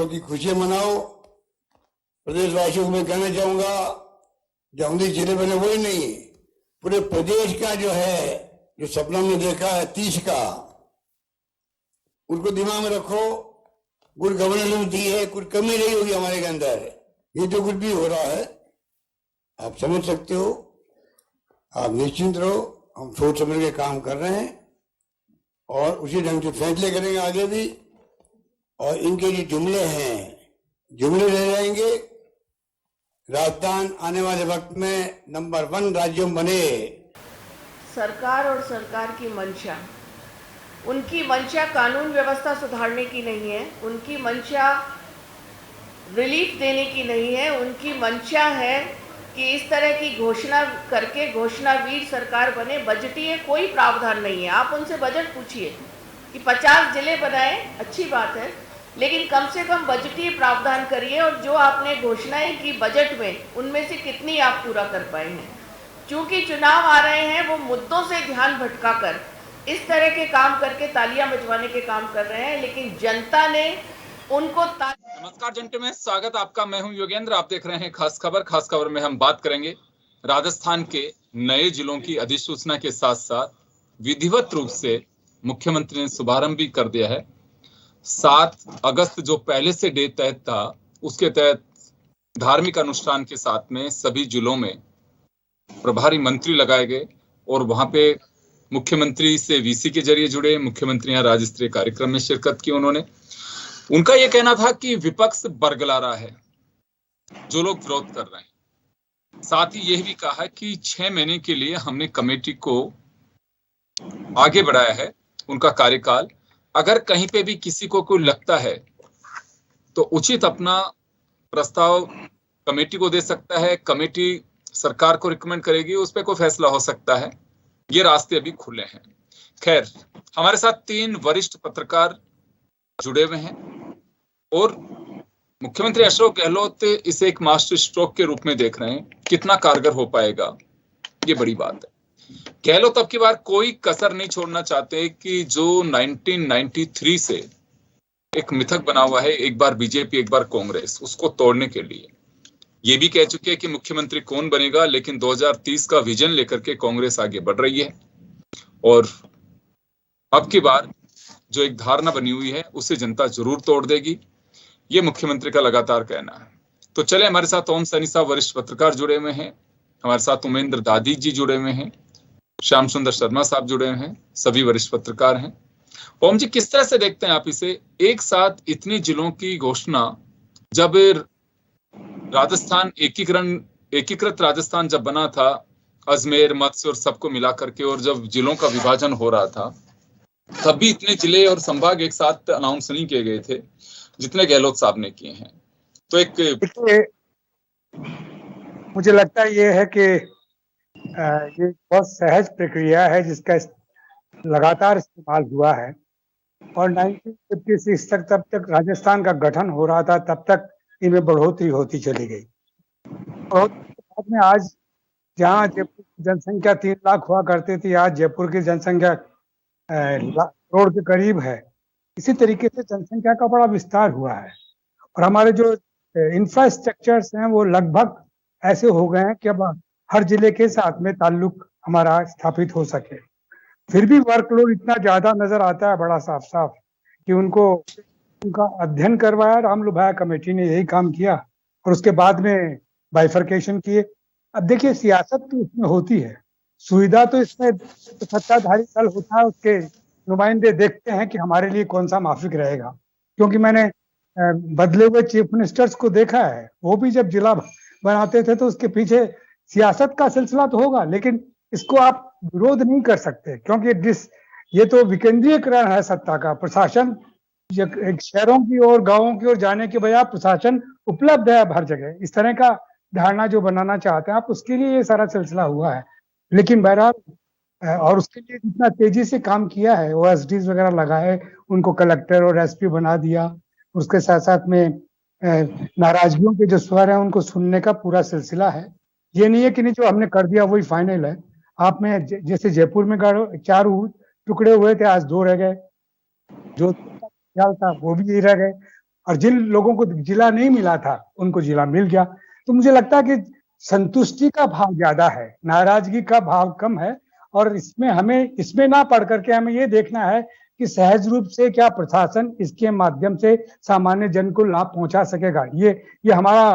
पर्व की खुशियां मनाओ। प्रदेशवासियों को मैं कहना चाहूंगा, जामोदी जिले बने वही नहीं, पूरे प्रदेश का जो है, जो सपना में देखा है 30 का, उनको दिमाग में रखो। गुड गवर्नेंस होती है, कुछ कमी नहीं होगी हमारे के अंदर। ये जो कुछ भी हो रहा है आप समझ सकते हो, आप निश्चिंत रहो, हम सोच समझ के काम कर रहे हैं और उसी ढंग से फैसले करेंगे आगे भी। और इनके जो जुमले हैं, जुमले रह जाएंगे। राजस्थान आने वाले वक्त में नंबर 1 राज्यों में बने। सरकार और सरकार की मंशा, उनकी मंशा कानून व्यवस्था सुधारने की नहीं है, उनकी मंशा रिलीफ देने की नहीं है, उनकी मंशा है कि इस तरह की घोषणा करके घोषणावीर सरकार बने। बजटीय कोई प्रावधान नहीं है। आप उनसे बजट पूछिए कि 50 जिले बनाए, अच्छी बात है, लेकिन कम से कम बजटीय प्रावधान करिए और जो आपने घोषणाएं की बजट में, उनमें से कितनी आप पूरा कर पाए हैं। क्योंकि चुनाव आ रहे हैं, वो मुद्दों से ध्यान भटकाकर इस तरह के काम करके तालियां बजवाने के काम कर रहे हैं, लेकिन जनता ने उनको नमस्कार जनते में स्वागत आपका। मैं हूं योगेंद्र, आप देख रहे हैं खास खबर। खास खबर में हम बात करेंगे राजस्थान के नए जिलों की अधिसूचना के साथ साथ विधिवत रूप से मुख्यमंत्री ने शुभारंभ भी कर दिया है। 7 अगस्त जो पहले से डेट तय था, उसके तहत धार्मिक अनुष्ठान के साथ में सभी जिलों में प्रभारी मंत्री लगाए गए और वहां पे मुख्यमंत्री से वीसी के जरिए जुड़े। मुख्यमंत्री यहाँ राज्य स्तरीय कार्यक्रम में शिरकत की उन्होंने। उनका यह कहना था कि विपक्ष बरगला रहा है, जो लोग विरोध कर रहे हैं। साथ ही यह भी कहा कि 6 महीने के लिए हमने कमेटी को आगे बढ़ाया है, उनका कार्यकाल। अगर कहीं पे भी किसी को कोई लगता है तो उचित अपना प्रस्ताव कमेटी को दे सकता है, कमेटी सरकार को रिकमेंड करेगी, उस पर कोई फैसला हो सकता है। ये रास्ते अभी खुले हैं। खैर, हमारे साथ 3 वरिष्ठ पत्रकार जुड़े हुए हैं और मुख्यमंत्री अशोक गहलोत इसे एक मास्टर स्ट्रोक के रूप में देख रहे हैं। कितना कारगर हो पाएगा, ये बड़ी बात है। गहलोत अब की बार कोई कसर नहीं छोड़ना चाहते कि जो 1993 से एक मिथक बना हुआ है, एक बार बीजेपी एक बार कांग्रेस, उसको तोड़ने के लिए ये भी कह चुके हैं कि मुख्यमंत्री कौन बनेगा, लेकिन 2030 का विजन लेकर के कांग्रेस आगे बढ़ रही है और अब की बार जो एक धारणा बनी हुई है उसे जनता जरूर तोड़ देगी, ये मुख्यमंत्री का लगातार कहना है। तो चले, हमारे साथ ओम सैनी साहब वरिष्ठ पत्रकार जुड़े हुए हैं, हमारे साथ उमेंद्र दादी जी जुड़े हुए हैं, श्याम सुंदर शर्मा साहब जुड़े हुए हैं, सभी वरिष्ठ पत्रकार हैं। ओम जी, किस तरह से देखते हैं आप इसे, एक साथ इतने जिलों की घोषणा, जब राजस्थान एकीकृत राजस्थान जब बना था, अजमेर, मत्स्य और सबको मिला करके, और जब जिलों का विभाजन हो रहा था, तब भी इतने जिले और संभाग एक साथ अनाउंस नहीं किए गए थे जितने गहलोत साहब ने किए हैं। तो एक मुझे लगता है ये है कि ये बहुत सहज प्रक्रिया है जिसका लगातार इस्तेमाल हुआ है। और 1956 तक, तब तक राजस्थान का गठन हो रहा था, तब तक इनमें बढ़ोतरी होती चली गई। और बाद में आज जहाँ जयपुर की जनसंख्या 3 लाख हुआ करती थी, आज जयपुर की जनसंख्या करोड़ के करीब है। इसी तरीके से जनसंख्या का बड़ा विस्तार हुआ है और हमारे जो इंफ्रास्ट्रक्चर्स हैं वो लगभग ऐसे हो गए हैं कि अब हर जिले के साथ में ताल्लुक हमारा स्थापित हो सके। फिर भी वर्कलोड इतना ज्यादा नजर आता है, बड़ा साफ साफ, कि उनका अध्ययन करवाया, राम लुभाया कमेटी ने यही काम किया और उसके बाद में बाइफर्केशन किए। अब देखिए, सियासत तो इसमें होती है, सुविधा तो इसमें सत्ताधारी दल होता है, उसके नुमाइंदे देखते हैं कि हमारे लिए कौन सा माफिक रहेगा। क्योंकि मैंने बदले हुए चीफ मिनिस्टर्स को देखा है, वो भी जब जिला बनाते थे तो उसके पीछे सियासत का सिलसिला तो होगा, लेकिन इसको आप विरोध नहीं कर सकते, क्योंकि ये तो विकेंद्रीयकरण है सत्ता का। प्रशासन एक शहरों की ओर, गांवों की ओर जाने के बजाय प्रशासन उपलब्ध है अब हर जगह, इस तरह का धारणा जो बनाना चाहते हैं आप, उसके लिए ये सारा सिलसिला हुआ है। लेकिन बहरहाल, और उसके लिए जितना तेजी से काम किया है, ओएसडीज वगैरह लगाए, उनको कलेक्टर और एसपी बना दिया, उसके साथ साथ में नाराजगियों के जो स्वर हैं उनको सुनने का पूरा सिलसिला है। ये नहीं है कि नहीं जो हमने कर दिया वही फाइनल है। आप में जैसे जयपुर में 4 टुकड़े हुए थे, आज 2 रह गए, जो ख्याल था वो भी यही रह गए। और जिन लोगों को जिला नहीं मिला था उनको जिला मिल गया। तो मुझे लगता है कि संतुष्टि का भाव ज्यादा है, नाराजगी का भाव कम है। और इसमें ना पढ़ करके हमें ये देखना है कि सहज रूप से क्या प्रशासन इसके माध्यम से सामान्य जन को लाभ पहुंचा सकेगा। ये हमारा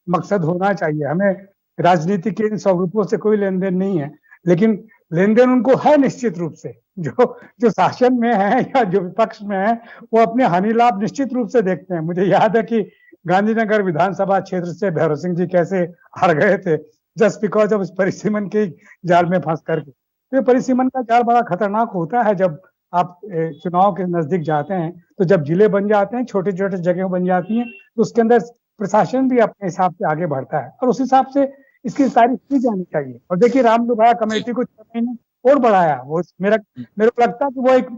मकसद होना चाहिए। हमें राजनीति के इन स्वरूपों से कोई लेन देन नहीं है, लेकिन लेन देन उनको है निश्चित रूप से। जो शासन में है या जो विपक्ष में है वो अपने हानि लाभ निश्चित रूप से देखते हैं। मुझे याद है कि गांधीनगर विधानसभा क्षेत्र से भैरव सिंह जी कैसे हार गए थे जस्ट बिकॉज ऑफ परिसीमन के जाल में फंस करके। तो परिसीमन का जाल बड़ा खतरनाक होता है जब आप चुनाव के नजदीक जाते हैं। तो जब जिले बन जाते हैं, छोटे छोटे जगह बन जाती हैं, तो उसके अंदर प्रशासन भी अपने हिसाब से आगे बढ़ता है और उस हिसाब से इसकी तारीफ की जानी चाहिए। और देखिए राम लुभाया कमेटी को 6 महीने और बढ़ाया। वो मेरे को लगता है कि वो एक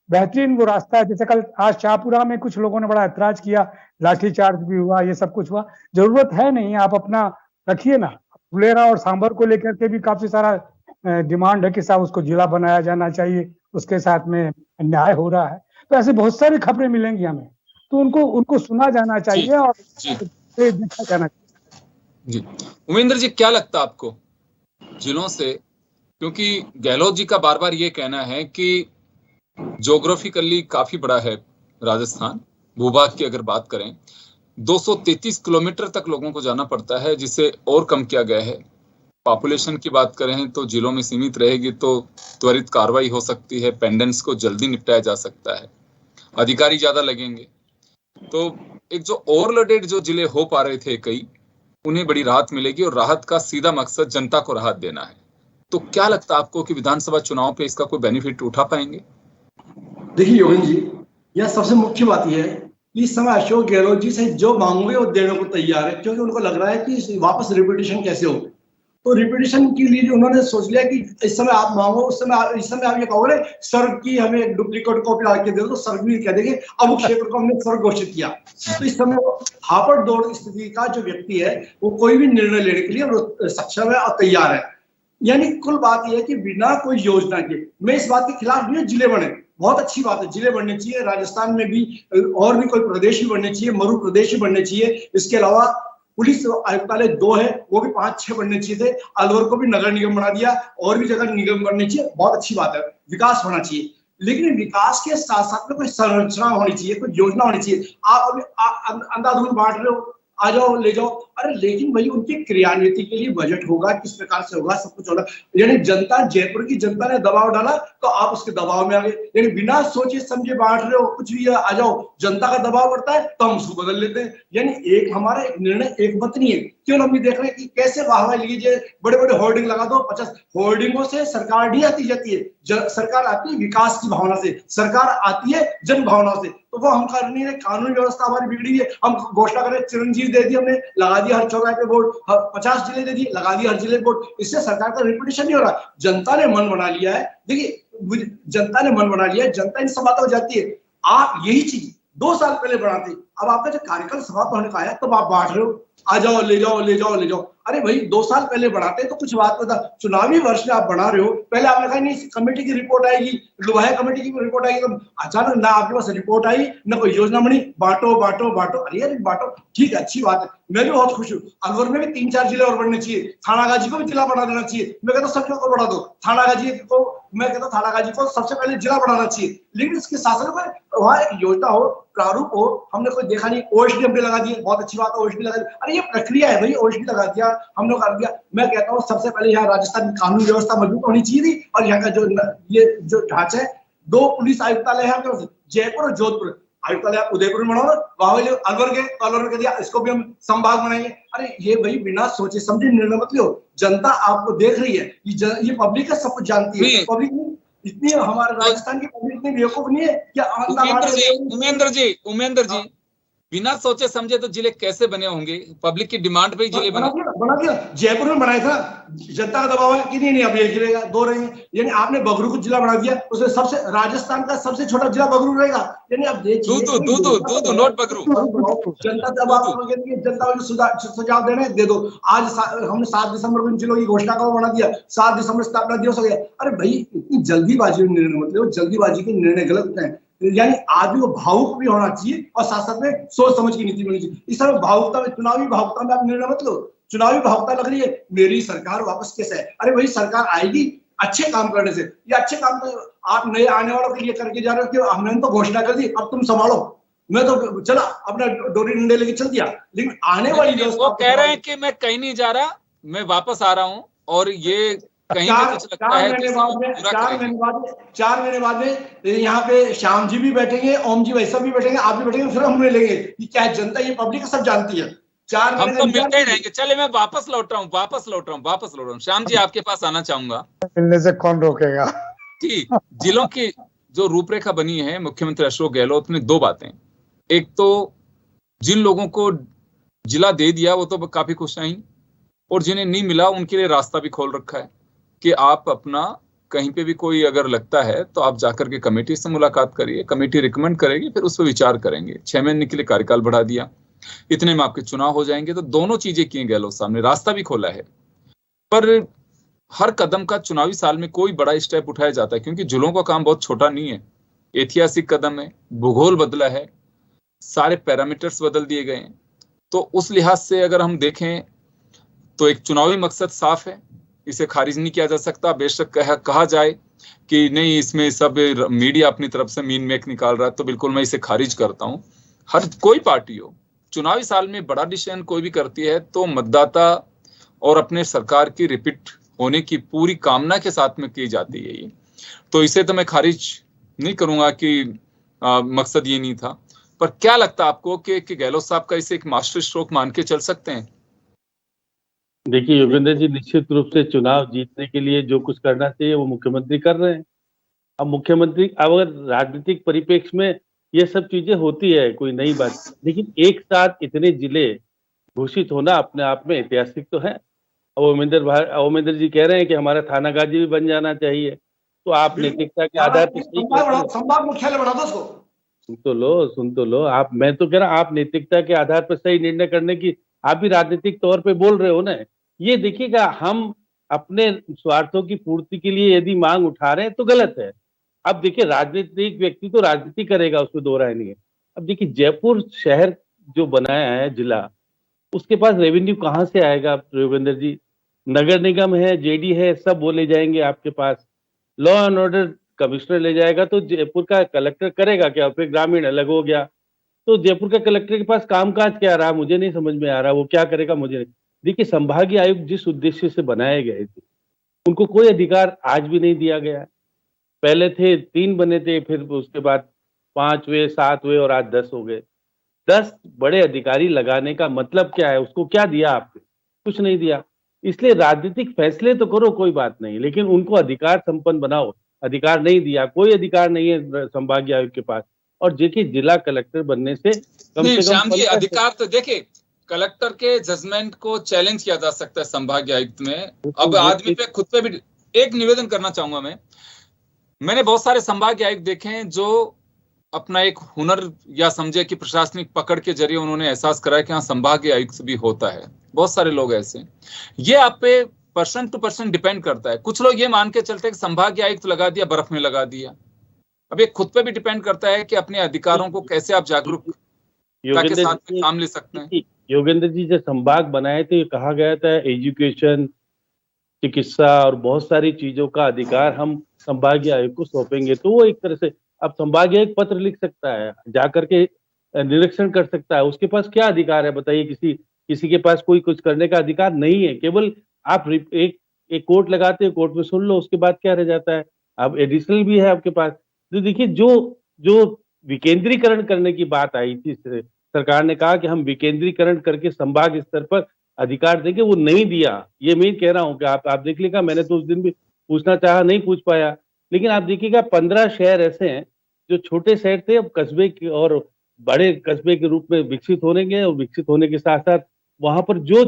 बेहतरीन वो रास्ता है। जैसे कल आज शाहपुरा में कुछ लोगों ने बड़ा ऐतराज किया, लाठीचार्ज भी हुआ, ये सब कुछ हुआ। जरूरत है नहीं, आप अपना रखिए ना। फुलेरा और सांबर को लेकर के भी काफी सारा डिमांड है कि साहब उसको जिला बनाया जाना चाहिए, उसके साथ में अन्याय हो रहा है। तो ऐसे बहुत सारी खबरें मिलेंगी हमें, तो उनको सुना जाना चाहिए और देखा जाना चाहिए। जी उमेंद्र जी, क्या लगता है आपको जिलों से, क्योंकि गहलोत जी का बार बार ये कहना है कि ज्योग्राफिकली काफी बड़ा है राजस्थान, भूभाग की अगर बात करें 233 किलोमीटर तक लोगों को जाना पड़ता है, जिसे और कम किया गया है। पॉपुलेशन की बात करें तो जिलों में सीमित रहेगी तो त्वरित कार्रवाई हो सकती है, पेंडेंट्स को जल्दी निपटाया जा सकता है, अधिकारी ज्यादा लगेंगे। तो एक जो ओवरलोडेड जो जिले हो पा रहे थे कई, उन्हें बड़ी राहत मिलेगी और राहत का सीधा मकसद जनता को राहत देना है। तो क्या लगता है आपको कि विधानसभा चुनाव पे इसका कोई बेनिफिट उठा पाएंगे? देखिए योगेंद्र जी, यह सबसे मुख्य बात यह है कि इस समय अशोक गहलोत जी से जो मांगोगे वो देने को तैयार है, क्योंकि उनको लग रहा है कि वापस रिपीटेशन कैसे हो। तो रिपीटेशन के लिए उन्होंने सोच लिया कि इस समय आप मांगो, इस समय आप ये कहोगे सर्व की हमें डुप्लीकेट कॉपी ला के दे दो, सर्व भी कह देंगे अब क्षेत्र को हमने सर्व घोषित किया। तो इस समय वो हापड़ दौड़ स्थिति का जो व्यक्ति है वो कोई भी निर्णय लेने के लिए सक्षम है और तैयार है। यानी कुल बात यह है कि बिना कोई योजना के, मैं इस बात के खिलाफ नहीं, जिले बने बहुत अच्छी बात है, जिले बढ़ने चाहिए। राजस्थान में भी और भी कोई प्रदेश भी बढ़ने चाहिए, मरु प्रदेश भी बढ़ने चाहिए। इसके अलावा पुलिस आयुक्तालय 2 है, वो भी 5-6 बढ़ने चाहिए थे। अलवर को भी नगर निगम बना दिया, और भी जगह निगम बनने चाहिए, बहुत अच्छी बात है, विकास होना चाहिए। लेकिन विकास के साथ साथ में कोई संरचना होनी चाहिए, कोई योजना होनी चाहिए। आप अभी अंधाधुंध बांट रहे हो, आ जाओ ले जाओ, अरे लेकिन भाई उनकी क्रियान्विति के लिए बजट होगा, किस प्रकार से होगा, सब कुछ होगा। यानी जनता, जयपुर की जनता ने दबाव डाला तो आप उसके दबाव में आ गए। यानी बिना सोचे समझे बांट रहे हो, कुछ भी आ जाओ, जनता का दबाव बढ़ता है तो हम उसको बदल लेते हैं। यानी एक हमारा एक निर्णय एक मत नहीं है। क्यों हम भी देख रहे हैं कि कैसे वाहवा लीजिए, बड़े बड़े होर्डिंग लगा दो, 50 होर्डिंगों से सरकार नहीं आती जाती है। सरकार आती है विकास की भावना से, सरकार आती है जन भावना से। तो वो हम कर नहीं रहे, कानून व्यवस्था हमारी बिगड़ी है। हम घोषणा करें चिरंजीव दे दी, हमने लगा दिया हर चौराहे पे बोर्ड, 50 जिले दे दिए, लगा दिया हर जिले बोर्ड। इससे सरकार का रिपीटेशन नहीं हो रहा। जनता ने मन बना लिया है। देखिए जनता ने मन बना लिया है, जनता इन समाप्त हो जाती है। आप यही चीज 2 साल पहले बढ़ाते, अब आपका जो कार्यकाल समाप्त होने का आया तब आप बांट रहे हो, आ जाओ ले जाओ ले जाओ ले जाओ। अरे भाई 2 साल पहले बढ़ाते तो कुछ बात पता, चुनावी वर्ष में आप बढ़ा रहे हो। पहले आपने कहा नहीं कमेटी की रिपोर्ट आएगी, लुभाया कमेटी की रिपोर्ट आएगी, तो अचानक ना आपके पास रिपोर्ट आई ना कोई योजना बनी, बांटो बांटो बांटो। अरे यार बांटो, ठीक है, अच्छी बात है, मैं भी बहुत खुश हूँ। अलवर में भी 3-4 जिले और बढ़ने चाहिए, थानागाजी को भी जिला बना देना चाहिए। मैं कहता हूँ सब को बढ़ा दो, थानागाजी को, मैं कहता हूँ थानागाजी को सबसे पहले जिला बनाना चाहिए। लेकिन इसके शासन में वहां एक योजना हो, प्रारूप हो, हमने कोई देखा नहीं। ओएसडी हमने लगा दिए, बहुत अच्छी बात है, ओएसडी लगा दी। अरे ये प्रक्रिया है भाई, ओएसडी लगा दिया, हम लोग कर दिया। मैं कहता हूँ सबसे पहले यहाँ राजस्थान की कानून व्यवस्था मजबूत होनी चाहिए थी। और यहाँ का जो ढांचा है, 2 पुलिस आयुक्तालय है, जयपुर और जोधपुर आयुक्तालय आप उदयपुर में बनाओ, वहां अलवर के, तो अलवर में दिया, इसको भी हम संभाग बनाएंगे। अरे ये भाई बिना सोचे समझे निर्णय मत लो। जनता आपको देख रही है, ये पब्लिक है, सब कुछ जानती है। पब्लिक इतनी, हमारे राजस्थान की पब्लिक इतनी बेवकूफ नहीं है क्या? उमेंद्र जी, बिना सोचे समझे तो जिले कैसे बने होंगे? पब्लिक की डिमांड पे ही जिले बना दिया। जयपुर में बनाया था, जनता का दबाव है कि नहीं अब एक जिले का 2 रहेंगे। यानी आपने बगरू को जिला बना दिया, उसमें सबसे राजस्थान का सबसे छोटा जिला बगरू रहेगा। यानी अब देखिए दूध नोट बगरू, जनता दबाव, जनता को सुझाव देने दे दो। आज हमने 7 दिसंबर को इन जिलों की घोषणा का बना दिया, 7 दिसंबर स्थापना दिवस हो गया। अरे भाई इतनी जल्दीबाजी में निर्णय मत लो, जल्दीबाजी के निर्णय गलत हैं। यानी आदमी को भावुक भी होना चाहिए और साथ साथ में सोच समझ की नीति बननी चाहिए। इस समय भावुकता में, चुनावी भावुकता में आप निर्णय मत लो। चुनावी भावुकता लग रही है मेरी सरकार वापस कैसे है, अरे वही सरकार आएगी अच्छे काम करने से। ये अच्छे काम तो आप नए आने वालों के लिए करके जा रहे हो कि हमने तो घोषणा कर दी अब तुम संभालो, मैं तो चला अपना डोरी डंडे लेके चल दिया, लेकिन आने वाली वो कह रहे हैं कि मैं कहीं नहीं जा रहा, मैं वापस आ रहा हूं, और ये कहीं भी कुछ लगता है कि 4 महीने बाद में यहाँ पे श्याम जी भी बैठेंगे, ओम जी वैसा भी बैठेंगे, आप भी बैठेंगे, फिर हम मिलेंगे। ये क्या जनता, ये पब्लिक सब जानती है। 4 हम महीने तो मिलते ही रहेंगे। चले, मैं वापस लौट रहा हूँ। श्याम जी आपके पास आना चाहूंगा। मिलने से कौन रोकेगा। कि जिलों की जो रूपरेखा बनी है, मुख्यमंत्री अशोक गहलोत ने 2 बातें, एक तो जिन लोगों को जिला दे दिया वो तो काफी खुश हैं, और जिन्हें नहीं मिला उनके लिए रास्ता भी खोल रखा है कि आप अपना कहीं पे भी कोई अगर लगता है तो आप जाकर के कमेटी से मुलाकात करिए, कमेटी रिकमेंड करेगी, फिर उस पर विचार करेंगे। 6 महीने के लिए कार्यकाल बढ़ा दिया, इतने में आपके चुनाव हो जाएंगे। तो दोनों चीजें की गहलोत साहब ने, रास्ता भी खोला है। पर हर कदम का चुनावी साल में कोई बड़ा स्टेप उठाया जाता है, क्योंकि जिलों का काम बहुत छोटा नहीं है, ऐतिहासिक कदम है, भूगोल बदला है, सारे पैरामीटर्स बदल दिए गए हैं। तो उस लिहाज से अगर हम देखें तो एक चुनावी मकसद साफ है, इसे खारिज नहीं किया जा सकता। बेशक कहा जाए कि नहीं इसमें सब मीडिया अपनी तरफ से मीन मेक निकाल रहा है, तो बिल्कुल मैं इसे खारिज करता हूं। हर कोई पार्टी हो, चुनावी साल में बड़ा डिसीजन कोई भी करती है तो मतदाता और अपने सरकार की रिपीट होने की पूरी कामना के साथ में की जाती है ये। तो इसे तो मैं खारिज नहीं करूंगा कि मकसद ये नहीं था। पर क्या लगता है आपको कि गहलोत साहब का इसे एक मास्टर स्ट्रोक मान के चल सकते हैं? देखिए योगेंद्र जी, निश्चित रूप से चुनाव जीतने के लिए जो कुछ करना चाहिए वो मुख्यमंत्री कर रहे हैं। अब मुख्यमंत्री, अगर राजनीतिक परिप्रेक्ष्य में ये सब चीजें होती है, कोई नई बात, लेकिन एक साथ इतने जिले घोषित होना अपने आप में ऐतिहासिक तो है। ओमेंद्र जी कह रहे हैं कि हमारा थाना गाजी भी बन जाना चाहिए, तो आप नैतिकता के आधार पर संभाग मुख्यालय बना दो उसको। सुन तो लो आप, मैं तो कह रहा हूं आप नैतिकता के आधार पर सही निर्णय करने की आप भी राजनीतिक तौर पे बोल रहे हो ना। ये देखिएगा, हम अपने स्वार्थों की पूर्ति के लिए यदि मांग उठा रहे हैं तो गलत है। अब देखिए, राजनीतिक व्यक्ति तो राजनीति करेगा, उसमें दो राय नहीं है। अब देखिए, जयपुर शहर जो बनाया है जिला, उसके पास रेवेन्यू कहाँ से आएगा योगेंद्र जी? नगर निगम है, जेडी है, सब वो ले जाएंगे आपके पास। लॉ एंड ऑर्डर कमिश्नर ले जाएगा तो जयपुर का कलेक्टर करेगा क्या? फिर ग्रामीण अलग हो गया, तो जयपुर के कलेक्टर के पास कामकाज क्या रहा? मुझे नहीं समझ में आ रहा वो क्या करेगा, मुझे नहीं। देखिए, संभागीय आयुक्त जिस उद्देश्य से बनाए गए थे, उनको कोई अधिकार आज भी नहीं दिया गया है। पहले थे 3 बने थे, फिर उसके बाद 5 हुए, 7 हुए और आज 10 हो गए। 10 बड़े अधिकारी लगाने का मतलब क्या है? उसको क्या दिया आपने? कुछ नहीं दिया। इसलिए राजनीतिक फैसले तो करो, कोई बात नहीं, लेकिन उनको अधिकार संपन्न बनाओ। अधिकार नहीं दिया, कोई अधिकार नहीं है संभागीय आयुक्त के पास। और देखिए, जिला कलेक्टर बनने से कम से कम श्याम जी, अधिकार तो देखिए, कलेक्टर के जजमेंट को चैलेंज किया जा सकता है संभागीय आयुक्त में। अब आदमी पे खुद पे भी एक निवेदन करना चाहूंगा मैंने बहुत सारे संभागीय आयुक्त देखे हैं जो अपना एक हुनर या समझे कि प्रशासनिक पकड़ के जरिए उन्होंने एहसास कराया कि हाँ, संभागीय आयुक्त भी होता है। बहुत सारे लोग ऐसे, ये आप पे पर्सन टू पर्सन डिपेंड करता है। कुछ लोग ये मान के चलते हैं कि संभागीय आयुक्त लगा दिया, बर्फ में लगा दिया। अब ये खुद पे भी डिपेंड करता है कि अपने अधिकारों को कैसे आप जागरूकता के साथ काम ले सकते हैं। योगेंद्र जी, जब संभाग बनाए थे, कहा गया था एजुकेशन, चिकित्सा और बहुत सारी चीजों का अधिकार हम संभागीय आयुक्त को सौंपेंगे। तो वो एक तरह से, अब संभागीय आयुक्त पत्र लिख सकता है, जाकर के निरीक्षण कर सकता है। उसके पास क्या अधिकार है बताइए? किसी के पास कोई कुछ करने का अधिकार नहीं है। केवल आप एक कोर्ट लगाते हो, कोर्ट में सुन लो, उसके बाद क्या रह जाता है? अब एडिशनल भी है आपके पास। तो देखिए, जो विकेंद्रीकरण करने की बात आई थी, सरकार ने कहा कि हम विकेंद्रीकरण करके संभाग स्तर पर अधिकार देंगे, वो नहीं दिया। ये मैं कह रहा हूँ कि आप देख लीजिएगा, मैंने तो उस दिन भी पूछना चाहा, नहीं पूछ पाया। लेकिन आप देखिएगा, 15 शहर ऐसे हैं जो छोटे शहर थे, अब कस्बे के और बड़े कस्बे के रूप में विकसित होंगे। और विकसित होने के साथ साथ वहां पर जो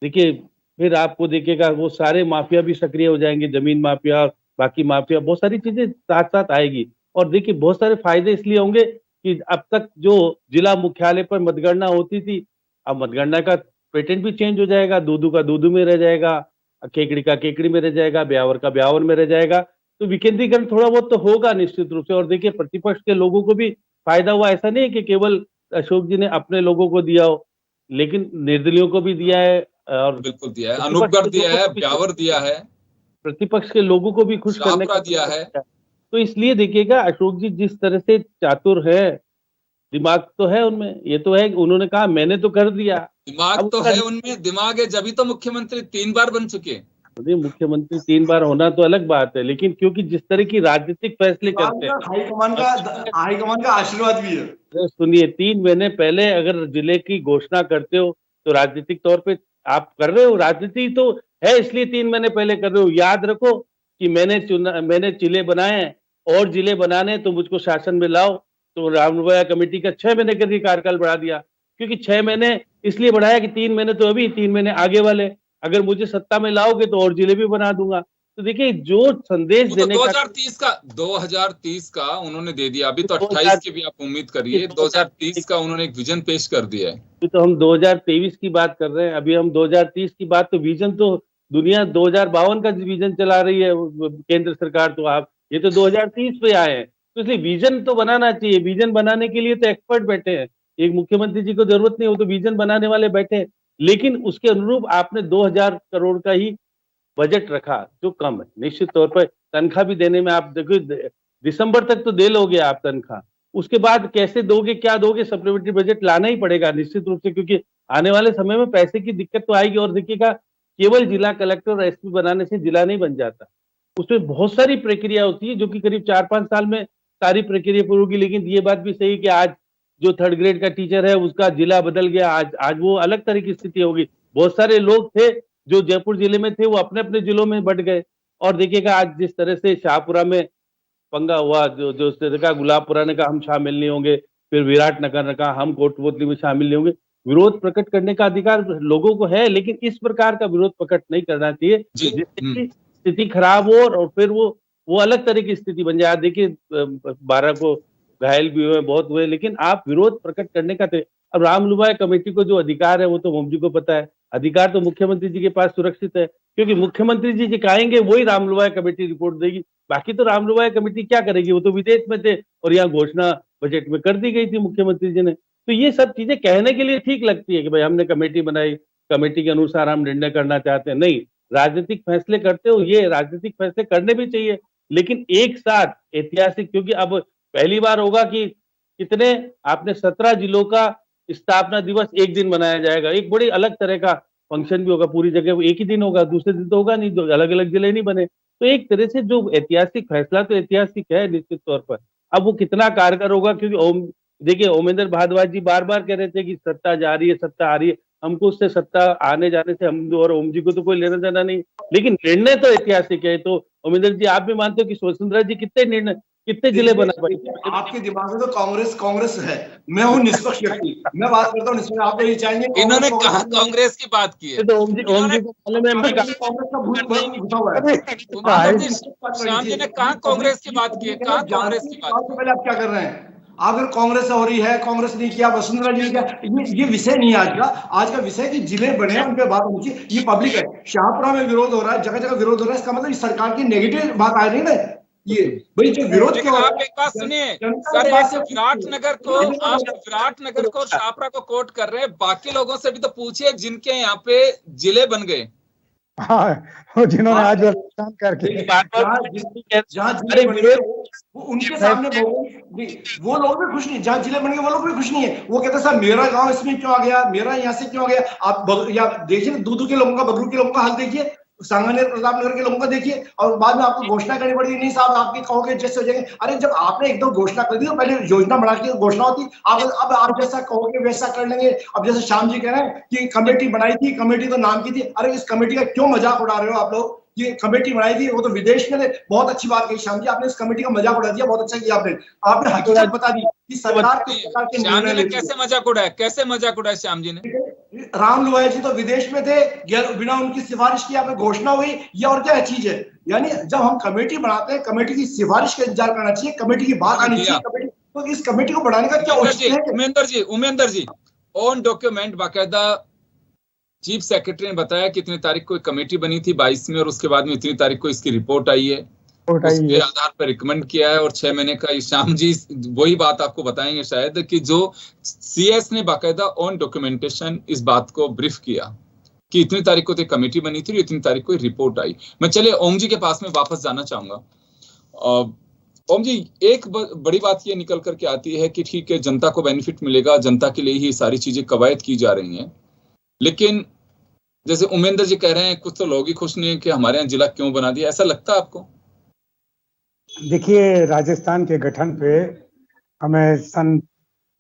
देखिए, फिर आपको देखिएगा वो सारे माफिया भी सक्रिय हो जाएंगे, जमीन माफिया और बाकी माफिया, बहुत सारी चीजें साथ साथ आएगी। और देखिए, बहुत सारे फायदे इसलिए होंगे कि अब तक जो जिला मुख्यालय पर मतगणना होती थी, अब मतगणना का पेटेंट भी चेंज हो जाएगा। दूदू का दूदू में रह जाएगा, केकड़ी का केकड़ी में रह जाएगा, ब्यावर का ब्यावर में रह जाएगा। तो विकेंद्रीकरण थोड़ा बहुत तो होगा निश्चित रूप से। और देखिए प्रतिपक्ष के लोगों को भी फायदा हुआ, ऐसा नहीं है कि केवल अशोक जी ने अपने लोगों को दिया हो, लेकिन निर्दलियों को भी दिया है और बिल्कुल दिया है, अनूपगढ़ दिया है, ब्यावर दिया है, प्रतिपक्ष के लोगों को भी खुश करने शाहपुरा दिया है। तो इसलिए देखिएगा अशोक जी जिस तरह से चातुर है, दिमाग तो है उनमें, ये तो है, उन्होंने कहा मैंने तो कर दिया। दिमाग तो है उनमें, दिमाग है, जब तो मुख्यमंत्री 3 बार बन चुके। मुख्यमंत्री 3 बार होना तो अलग बात है, लेकिन क्योंकि जिस तरह की राजनीतिक फैसले करते हैं, हाईकमान का आशीर्वाद भी है। सुनिए 3 महीने पहले अगर जिले की घोषणा करते हो तो राजनीतिक तौर पे आप कर रहे हो, राजनीति तो है इसलिए 3 महीने पहले कर रहे हो। याद रखो कि मैंने जिले बनाए हैं और जिले बनाने तो मुझको शासन में लाओ, तो रामलुवाया कमेटी का 6 महीने का कार्यकाल बढ़ा दिया, क्योंकि 6 महीने इसलिए बढ़ाया कि 3 महीने तो अभी, 3 महीने आगे वाले, अगर मुझे सत्ता में लाओगे तो और जिले भी बना दूंगा। तो देखिए जो संदेश देने का 2030 का उन्होंने दे दिया, अभी तो 28 की भी आप उम्मीद करिए, 2030 का उन्होंने एक विजन पेश कर दिया है। तो हम 2023 की बात कर रहे हैं, अभी हम 2030 की बात, तो विजन तो दुनिया 2052 का विजन चला रही है केंद्र सरकार, तो आप ये तो 2030 पे आए हैं। तो इसलिए विजन तो बनाना चाहिए, विजन बनाने के लिए तो एक्सपर्ट बैठे हैं, एक मुख्यमंत्री जी को जरूरत नहीं हो, तो विजन बनाने वाले बैठे हैं, लेकिन उसके अनुरूप आपने 2000 करोड़ का ही बजट रखा जो कम है। निश्चित तौर पर तनख्वाह भी देने में आप देखो दिसंबर तक तो दे लोगे आप तनख्वाह, उसके बाद कैसे दोगे, क्या दोगे, सप्लीमेंट्री बजट लाना ही पड़ेगा निश्चित रूप से, क्योंकि आने वाले समय में पैसे की दिक्कत तो आएगी। और देखिएगा केवल जिला कलेक्टर और एसपी बनाने से जिला नहीं बन जाता, उसमें बहुत सारी प्रक्रिया होती है जो कि करीब 4-5 साल में सारी प्रक्रिया पूरी होगी। लेकिन ये बात भी सही है कि आज जो 3rd ग्रेड का टीचर है उसका जिला बदल गया, आज वो अलग तरह की स्थिति होगी। बहुत सारे लोग थे जो जयपुर जिले में थे वो अपने अपने जिलों में बढ़ गए। और देखिएगा आज जिस तरह से शाहपुरा में पंगा हुआ, जो कहा गुलाबपुरा ने कहा हम शामिल नहीं होंगे, फिर विराटनगर ने कहा हम कोटपुतली में शामिल नहीं होंगे। विरोध प्रकट करने का अधिकार लोगों को है, लेकिन इस प्रकार का विरोध प्रकट नहीं करना चाहिए जिससे स्थिति खराब हो और फिर वो अलग तरह की स्थिति बन जाए। देखिए 12 को घायल भी हुए, बहुत हुए, लेकिन आप विरोध प्रकट करने का अब रामलुवाया कमेटी को जो अधिकार है वो तो मोम जी को पता है, अधिकार तो मुख्यमंत्री जी के पास सुरक्षित है, क्योंकि मुख्यमंत्री जी दिखाएंगे वही रामलुवाया कमेटी रिपोर्ट देगी। बाकी तो रामलुवाया कमेटी क्या करेगी, वो तो विदेश में थे और यहाँ घोषणा बजट में कर दी गई थी मुख्यमंत्री जी ने। तो ये सब चीजें कहने के लिए ठीक लगती है कि भाई हमने कमेटी बनाई, कमेटी के अनुसार हम निर्णय करना चाहते हैं। नहीं, राजनीतिक फैसले करते हो, ये राजनीतिक फैसले करने भी चाहिए, लेकिन एक साथ ऐतिहासिक, क्योंकि अब पहली बार होगा कि कितने आपने 17 जिलों का स्थापना दिवस एक दिन मनाया जाएगा, एक बड़ी अलग तरह का फंक्शन भी होगा, पूरी जगह एक ही दिन होगा, दूसरे दिन तो होगा नहीं, दो अलग अलग जिले नहीं बने। तो एक तरह से जो ऐतिहासिक फैसला तो ऐतिहासिक है निश्चित तौर पर, अब वो कितना कारगर होगा, क्योंकि देखिए ओमेंद्र भारद्वाज जी बार बार कह रहे थे कि सत्ता जा रही है, सत्ता आ रही है, हमको उससे सत्ता आने जाने से हम और ओम जी को तो कोई लेना देना नहीं, लेकिन निर्णय तो ऐतिहासिक है। तो ओमेंद्र जी आप भी मानते हो कि वसुंधरा जी कितने जिले बना पाई? आपके दिमाग में तो कांग्रेस है, मैं हूँ निष्पक्ष व्यक्ति, मैं बात करता हूँ निष्पक्ष। आप यही चाहेंगे, इन्होंने कहा कांग्रेस की बात की है, तो ओम जी को मालूम है कांग्रेस का भूत घुसा हुआ है। श्याम जी ने कहा कांग्रेस की बात की है, कहा कांग्रेस की बात। पहले आप क्या कर रहे हैं, अगर कांग्रेस हो रही है, कांग्रेस नहीं किया, वसुंधरा जी ने किया, ये विषय नहीं है आज का विषय कि जिले बने उन पे बात होनी चाहिए। ये पब्लिक है, शाहपुरा में विरोध हो रहा है, जगह जगह विरोध हो रहा है, इसका मतलब सरकार की नेगेटिव बात आ रही है ना। ये भाई जो विरोध क्यों, आप एक बात सुनिए सर, ऐसे विराटनगर को शाहपुरा को कोट कर रहे हैं, बाकी लोगों से भी तो पूछिए जिनके यहाँ पे जिले बन गए, हाँ, जिन्होंने आज नुकसान करके जहाँ जिले बन गए उनके सामने वो लोग भी खुश नहीं, जहाँ जिले बन गए वो लोग भी खुश नहीं है। वो कहते हैं सर मेरा गांव इसमें क्यों आ गया, मेरा यहाँ से क्यों आ गया। आप या देखिए दूध के लोगों का, बगरू के लोगों का हाल देखिए, सांगानेर प्रतापनगर के लोगों का देखिए, और बाद में आपको घोषणा करनी पड़ेगी, नहीं साहब आपके कहोगे जैसे हो जाएंगे। अरे जब आपने एकदम घोषणा कर दी तो पहले योजना बना के घोषणा होती, अब आप जैसा कहोगे वैसा कर लेंगे। अब जैसे श्याम जी कह रहे हैं कि कमेटी बनाई थी, कमेटी तो नाम की थी, अरे इस कमेटी का क्यों मजाक उड़ा रहे हो आप लोग। ये कमेटी बनाई थी, वो तो विदेश में बहुत अच्छी बात कही श्याम जी, आपने इस कमेटी का मजाक उड़ा दिया, बहुत अच्छा किया आपने हकीकत बता दी कि सरकार के श्याम जी ने कैसे मजाक उड़ाया, कैसे मजाक उड़ाया श्याम जी ने। रामलुवाया जी तो विदेश में थे, बिना उनकी सिफारिश की यहाँ पे घोषणा हुई, ये और क्या चीज है। यानी जब हम कमेटी बनाते हैं, कमेटी की सिफारिश का इंतजार करना चाहिए, कमेटी की बात आनी चाहिए, कमेटी तो इस कमेटी को बढ़ाने का क्या औचित्य है। उमेंद्र जी ऑन डॉक्यूमेंट बाकायदा चीफ सेक्रेटरी ने बताया कि इतनी तारीख को एक कमेटी बनी थी 22 में, और उसके बाद में इतनी तारीख को इसकी रिपोर्ट आई है, उसके आधार पर रिकमेंड किया है और 6 महीने का श्याम जी वही बात आपको बताएंगे शायद कि जो CS ने बाकायदा ऑन डॉक्यूमेंटेशन इस बात को ब्रीफ किया कि इतनी तारीख को तो कमेटी बनी थी, इतनी तारीख को रिपोर्ट आई। मैं चलिए ओम जी के पास में वापस जाना चाहूंगा। ओम जी, एक बड़ी बात ये निकल करके आती है कि ठीक है, जनता को बेनिफिट मिलेगा, जनता के लिए ही सारी चीजें कवायद की जा रही हैं, लेकिन जैसे उमेंद्र जी कह रहे हैं कुछ तो लोग ही खुश नहीं है कि हमारे यहाँ जिला क्यों बना दिया, ऐसा लगता है आपको? देखिए, राजस्थान के गठन पे हमें सन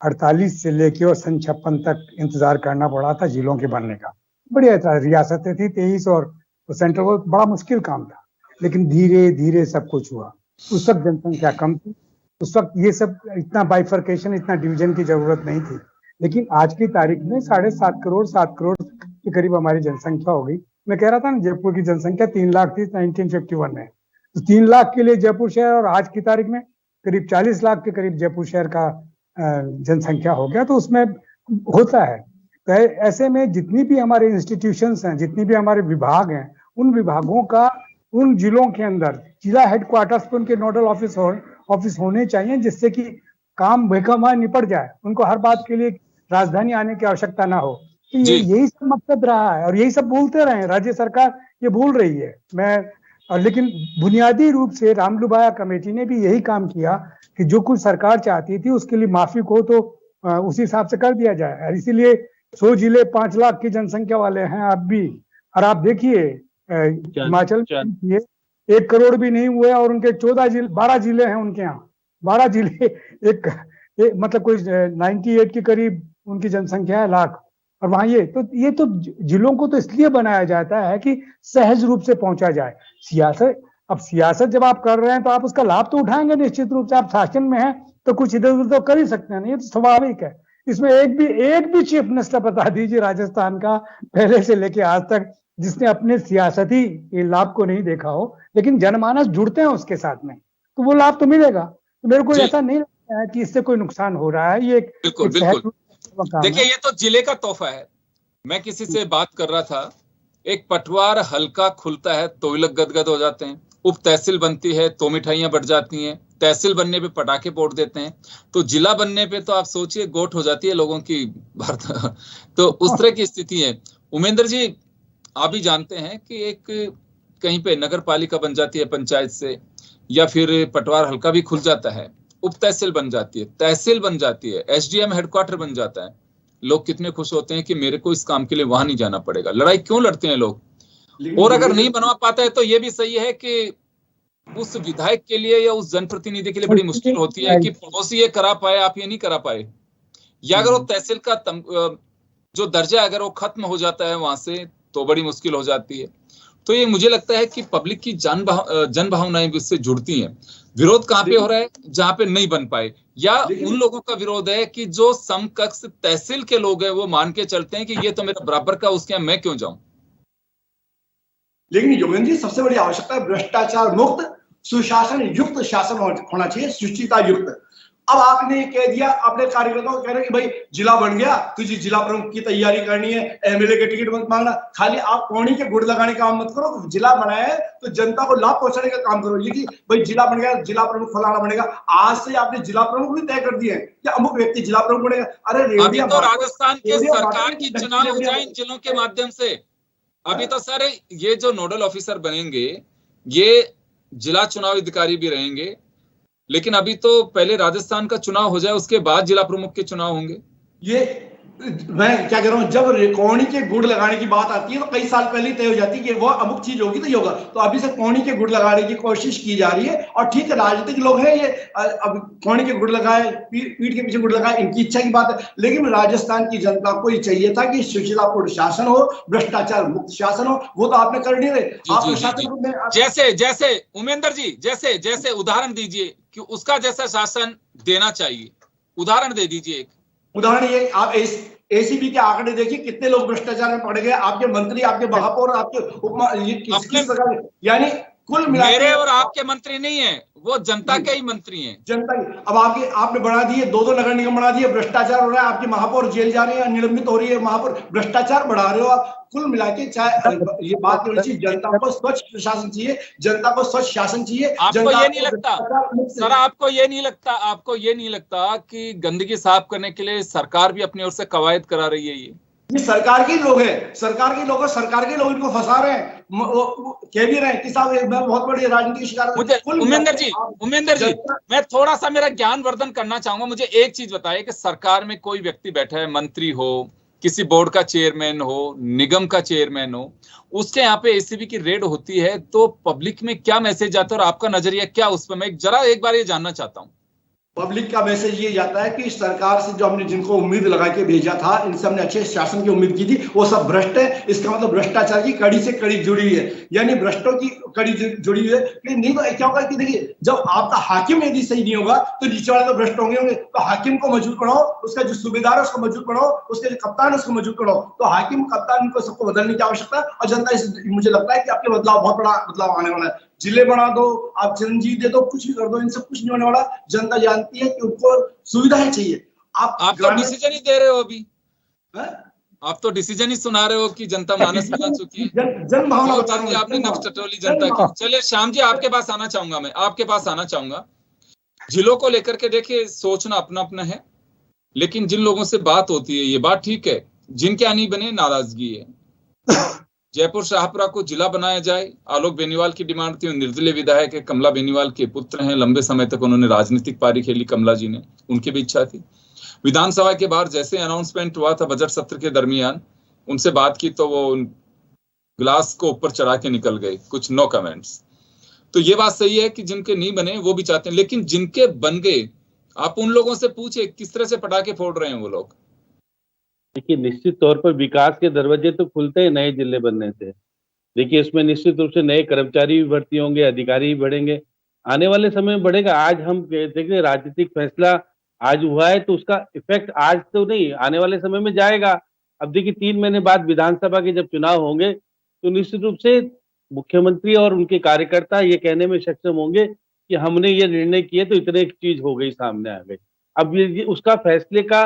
48 से लेके और सन 56 तक इंतजार करना पड़ा था जिलों के बनने का। बढ़िया था, रियासतें थी 23 और सेंट्रल को बड़ा मुश्किल काम था, लेकिन धीरे धीरे सब कुछ हुआ। उस वक्त जनसंख्या कम थी, उस वक्त ये सब इतना बाइफर्केशन, इतना डिवीजन की जरूरत नहीं थी, लेकिन आज की तारीख में 7.5 करोड़ 7 करोड़ के करीब हमारी जनसंख्या हो गई। मैं कह रहा था ना, जयपुर की जनसंख्या 3 लाख थी 1951 में, तो 3 लाख के लिए जयपुर शहर, और आज की तारीख में करीब 40 लाख के करीब जयपुर शहर का जनसंख्या हो गया, तो उसमें होता है। तो ऐसे में जितनी भी हमारे इंस्टीट्यूशंस हैं, जितनी भी हमारे विभाग हैं, उन विभागों का उन जिलों के अंदर जिला हेडक्वार्टर्स पे उनके नोडल ऑफिस होने चाहिए, जिससे कि काम बेखमा निपट जाए, उनको हर बात के लिए राजधानी आने की आवश्यकता ना हो। तो यही सब मकसद रहा है और यही सब बोलते रहे, राज्य सरकार ये बोल रही है। लेकिन बुनियादी रूप से रामलुबाया कमेटी ने भी यही काम किया कि जो कुछ सरकार चाहती थी उसके लिए माफी को तो उसी हिसाब से कर दिया जाए। इसीलिए 100 जिले 5 लाख की जनसंख्या वाले हैं अब भी, और आप देखिए हिमाचल में 1 करोड़ भी नहीं हुए और उनके 12 जिले हैं, उनके यहाँ 12 जिले एक मतलब कोई 98 के करीब उनकी जनसंख्या है लाख, और वहां ये तो जिलों को तो इसलिए बनाया जाता है कि सहज रूप से पहुंचा जाए। सियासत जब आप कर रहे हैं तो आप उसका लाभ तो उठाएंगे निश्चित रूप से, आप शासन में हैं तो कुछ इधर उधर तो कर ही सकते हैं, ये तो स्वाभाविक है। इसमें एक भी चीफ मिनिस्टर बता दीजिए राजस्थान का पहले से लेके आज तक जिसने अपने सियासती लाभ को नहीं देखा हो, लेकिन जनमानस जुड़ते हैं उसके साथ में, तो वो लाभ तो मिलेगा। तो मेरे को ऐसा नहीं लगता है कि इससे कोई नुकसान हो रहा है। ये बिल्कुल देखिए, ये तो जिले का तोहफा है। मैं किसी से बात कर रहा था, एक पटवार हल्का खुलता है तो लोग गदगद हो जाते हैं, उप तहसील बनती है तो मिठाइयां बढ़ जाती हैं, तहसील बनने पे पटाखे फोड़ देते हैं, तो जिला बनने पे तो आप सोचिए गोट हो जाती है लोगों की भारत। तो उस तरह की स्थिति है। उमेंद्र जी, आप भी जानते हैं कि एक कहीं पे नगर पालिका बन जाती है पंचायत से, या फिर पटवार हल्का भी खुल जाता है, उप तहसील बन जाती है, तहसील बन जाती है, SDM हेडक्वार्टर बन जाता है, लोग कितने खुश होते हैं कि मेरे को इस काम के लिए वहां नहीं जाना पड़ेगा। लड़ाई क्यों लड़ते हैं लोग? और अगर नहीं बनवा पाता है तो ये भी सही है कि उस विधायक के लिए या उस जनप्रतिनिधि के लिए बड़ी मुश्किल होती है कि पड़ोसी ये करा पाए, आप ये नहीं करा पाए, या अगर वो तहसील का जो दर्जा अगर वो खत्म हो जाता है वहां से तो बड़ी मुश्किल हो जाती है। तो ये मुझे लगता है कि पब्लिक की जन भावनाएं भी इससे जुड़ती हैं। विरोध कहाँ पे हो रहा है? जहां पे नहीं बन पाए, या उन लोगों का विरोध है कि जो समकक्ष तहसील के लोग हैं वो मान के चलते हैं कि ये तो मेरा बराबर का, उसके यहाँ मैं क्यों जाऊं। लेकिन योगेंद्र जी, सबसे बड़ी आवश्यकता है भ्रष्टाचार मुक्त सुशासन युक्त शासन होना चाहिए, सुचिता युक्त। अब आपने कह दिया, अपने कार्यकर्ताओं को कह रहे हैं कि भाई जिला बन गया, तुझे जिला प्रमुख की तैयारी करनी है, MLA के टिकट मत मांगना, खाली आप पौड़ी के गुड़ लगाने का काम मत करो। जिला बनाया है तो जनता को लाभ पहुंचाने का काम करो। ये कि भाई जिला बन गया, जिला प्रमुख फलाना बनेगा, आज से आपने जिला प्रमुख भी तय कर दिए हैं कि अमुक व्यक्ति जिला प्रमुख बनेगा। अरे अभी तो राजस्थान के सरकार की चुनाव हो जाए इन जिलों के माध्यम से। अभी तो सर ये जो नोडल ऑफिसर बनेंगे ये जिला चुनाव अधिकारी भी रहेंगे, लेकिन अभी तो पहले राजस्थान का चुनाव हो जाए, उसके बाद जिला प्रमुख के चुनाव होंगे। ये मैं क्या कह रहा हूं, जब कौड़ी के गुड़ लगाने की बात आती है तो कई साल पहले तय हो जाती है कि वो अमुक चीज होगी तो ये होगा। तो अभी से कौड़ी के गुड़ लगाने की कोशिश की जा रही है, और ठीक है राजनीतिक लोग हैं ये, अब कौड़ी के गुड़ लगाए, पीठ के पीछे गुड़ लगाए, इनकी इच्छा की बात है। लेकिन राजस्थान की जनता को ये चाहिए था कि सुशीलापूर्ण शासन हो, भ्रष्टाचार मुक्त शासन हो, वो तो आपने कर नहीं रहे। आप जैसे जैसे उमेंद्र जी जैसे उदाहरण दीजिए कि उसका जैसा शासन देना चाहिए, उदाहरण दे दीजिए। एक उदाहरण ये, आप ACB के आंकड़े देखिए, कितने लोग भ्रष्टाचार में पड़ गए, आपके मंत्री, आपके महापौर, आपके उपमा, ये किस प्रकार, यानी कुल मिला मेरे और आपके मंत्री नहीं है, वो जनता के ही मंत्री हैं। जनता की। अब आपने बढ़ा दिए, दो नगर निगम बढ़ा दिए, भ्रष्टाचार हो रहा है, आपकी महापौर जेल जा रही है, निलंबित हो रही है महापौर, भ्रष्टाचार बढ़ा रहे हो आप। कुल मिला के चाहे ये बात होनी चाहिए, जनता को स्वच्छ प्रशासन चाहिए, जनता को स्वच्छ शासन चाहिए। आपको ये नहीं लगता सर, आपको ये नहीं लगता कि गंदगी साफ करने के लिए सरकार भी अपनी ओर से कवायद करा रही है? ये सरकार के लोग हैं, सरकार के लोग इनको फंसा रहे हैं, कह भी रहे हैं कि साहब मैं बहुत बड़ी राजनीतिक शिकार। मुझे उमेंद्र जी मैं थोड़ा सा मेरा ज्ञान वर्धन करना चाहूंगा। मुझे एक चीज बताइए कि सरकार में कोई व्यक्ति बैठा है, मंत्री हो, किसी बोर्ड का चेयरमैन हो, निगम का चेयरमैन हो, उसके यहाँ पे एसीबी की रेड होती है तो पब्लिक में क्या मैसेज जाता है और आपका नजरिया क्या उस पर? मैं जरा एक बार ये जानना चाहता हूँ। पब्लिक का मैसेज ये जाता है कि सरकार से जो हमने जिनको उम्मीद लगा के भेजा था, इनसे हमने अच्छे शासन की उम्मीद की थी, वो सब भ्रष्ट है। इसका मतलब भ्रष्टाचार की कड़ी से कड़ी जुड़ी हुई है, यानी भ्रष्टों की कड़ी जुड़ी हुई है। नहीं तो क्या होगा कि देखिए, जब आपका हाकिम यदि सही नहीं होगा तो नीचे वाले तो भ्रष्ट होंगे। तो हाकिम को मजबूत बनाओ, उसका जो सूबेदार है उसको मजबूत बनाओ, उसके जो कप्तान है उसको मजबूत बनाओ। तो हाकिम कप्तान इनको सबको बदलने की आवश्यकता है। और जनता मुझे लगता है कि आपके बदलाव, बहुत बड़ा बदलाव आने वाला है। जिले बना दो, आप चिरंजीव दे दो, कुछ भी कर दो, इनसे कुछ नहीं होने वाला। जनता जानती है कि उनको सुविधाएं चाहिए। आप तो डिसीजन ही दे रहे हो अभी है? आप तो डिसीजन ही सुना रहे हो कि जनता मानस बना चुकी है। जन भावना आपने नब्ज टटोली जनता की। चलिए श्याम जी, आपके पास आना चाहूंगा मैं, आपके पास आना चाहूंगा। जिलों को लेकर के देखिए, सोचना अपना अपना है, लेकिन जिन लोगों से बात होती है ये बात ठीक है, जिनके आनी बने नाराजगी है। जयपुर शाहपुरा को जिला बनाया जाए, आलोक बेनीवाल की डिमांड थी। निर्दलीय विधायक है, कमला बेनीवाल के पुत्र हैं, लंबे समय तक उन्होंने राजनीतिक पारी खेली कमला जी ने, उनकी भी इच्छा थी। विधानसभा के बाहर जैसे अनाउंसमेंट हुआ था बजट सत्र के दरमियान, उनसे बात की तो वो ग्लास को ऊपर चढ़ा के निकल गए, कुछ नो कमेंट्स। तो ये बात सही है कि जिनके नहीं बने वो भी चाहते हैं, लेकिन जिनके बन गए आप उन लोगों से पूछे किस तरह से पटाखे फोड़ रहे हैं वो लोग। देखिए, निश्चित तौर पर विकास के दरवाजे तो खुलते हैं नए जिले बनने से। देखिए, इसमें निश्चित रूप से नए कर्मचारी भी भर्ती होंगे, अधिकारी भी बढ़ेंगे, आने वाले समय में बढ़ेगा। आज हम देखिए, राजनीतिक फैसला आज हुआ है तो उसका इफेक्ट आज तो नहीं, आने वाले समय में जाएगा। अब देखिए, 3 महीने बाद विधानसभा के जब चुनाव होंगे तो निश्चित रूप से मुख्यमंत्री और उनके कार्यकर्ता ये कहने में सक्षम होंगे कि हमने ये निर्णय किए तो इतने चीज हो गई, सामने आ गई। अब ये उसका फैसले का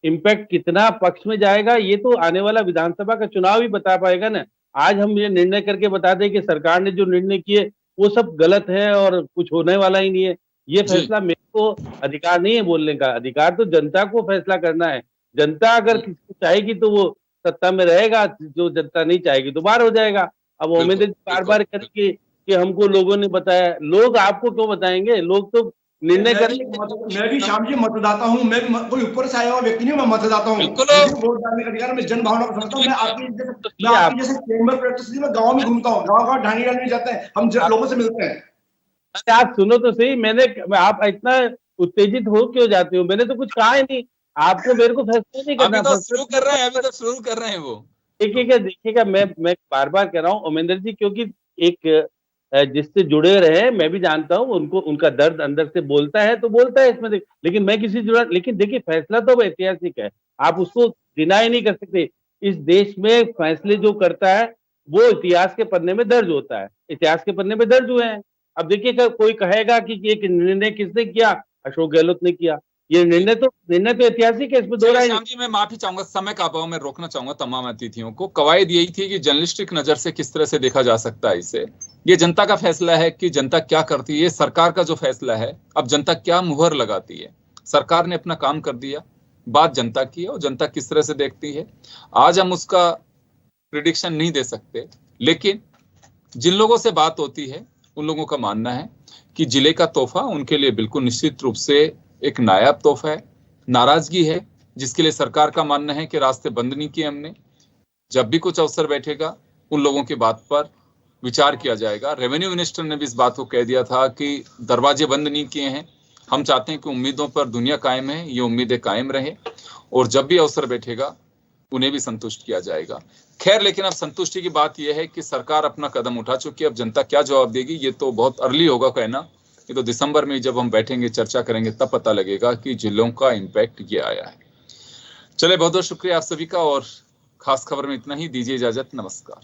इम्पैक्ट कितना पक्ष में जाएगा ये तो आने वाला विधानसभा का चुनाव ही बता पाएगा ना। आज हम ये निर्णय करके बता दें कि सरकार ने जो निर्णय किए वो सब गलत है और कुछ होने वाला ही नहीं है, ये फैसला मेरे को अधिकार नहीं है बोलने का। अधिकार तो जनता को फैसला करना है। जनता अगर किसी चाहेगी तो वो सत्ता में रहेगा, जो जनता नहीं चाहेगी तो बाहर हो जाएगा। अब उम्मीद बार बार करेंगे कि हमको लोगों ने बताया, लोग आपको क्यों बताएंगे? लोग तो निर्णय करेंगे। मैं भी श्याम जी मतदाता हूँ, मैं कोई ऊपर से आया हुआ व्यक्ति नहीं, मैं मतदाता हूँ, वोट डालने का अधिकार, मैं जन भावना को समझता हूँ। मैं आपकी जैसे चेंबर प्रैक्टिस में गाँव में घूमता हूँ, गाँव ढाणी डालने जाते हैं, हम लोगों से मिलते हैं। आप सुनो तो सही, आप इतना उत्तेजित हो क्यों जाते हो? मैंने तो कुछ कहा ही नहीं, आपको मेरे को फैसला नहीं करना। अभी तो शुरू कर रहे हैं वो। देखिएगा, मैं बार बार कह रहा हूँ उमेंद्र जी, क्योंकि एक जिससे जुड़े रहे मैं भी जानता हूँ, उनको उनका दर्द अंदर से बोलता है तो बोलता है इसमें, लेकिन मैं किसी जुड़ा, लेकिन देखिए फैसला तो ऐतिहासिक है, आप उसको डिनाई नहीं कर सकते। इस देश में फैसले जो करता है वो इतिहास के पन्ने में दर्ज होता है, इतिहास के पन्ने में दर्ज हुए हैं। अब देखिए, कोई कहेगा कि एक निर्णय किसने किया? अशोक गहलोत ने किया। ये निर्णय तो ऐतिहासिक है, इसमें दो राय। श्याम जी, मैं माफी चाहूंगा, समय का अभाव में रोकना चाहूंगा तमाम अतिथियों को। कवायद यही थी कि जर्नलिस्टिक नजर से किस तरह से देखा जा सकता है इसे। ये जनता का फैसला है कि जनता क्या करती है, ये सरकार का जो फैसला है अब जनता क्या मुहर लगाती है। सरकार ने अपना काम कर दिया, बात जनता की है और जनता किस तरह से देखती है आज हम उसका प्रिडिक्शन नहीं दे सकते। लेकिन जिन लोगों से बात होती है उन लोगों का मानना है कि जिले का तोहफा उनके लिए बिल्कुल निश्चित रूप से एक नायाब तोहफा है। नाराजगी है जिसके लिए सरकार का मानना है कि रास्ते बंद नहीं किए हमने। जब भी कुछ अवसर बैठेगा उन लोगों की बात पर विचार किया जाएगा। रेवेन्यू मिनिस्टर ने भी इस बात को कह दिया था कि दरवाजे बंद नहीं किए हैं, हम चाहते हैं कि उम्मीदों पर दुनिया कायम है, ये उम्मीदें कायम रहे और जब भी अवसर बैठेगा उन्हें भी संतुष्ट किया जाएगा। खैर, लेकिन अब संतुष्टि की बात यह है कि सरकार अपना कदम उठा चुकी है। अब जनता क्या जवाब देगी ये तो बहुत अर्ली होगा कहना, ये तो दिसंबर में जब हम बैठेंगे चर्चा करेंगे तब पता लगेगा कि जिलों का इम्पैक्ट ये आया है। चले, बहुत बहुत शुक्रिया आप सभी का और खास खबर में इतना ही। दीजिए इजाजत, नमस्कार।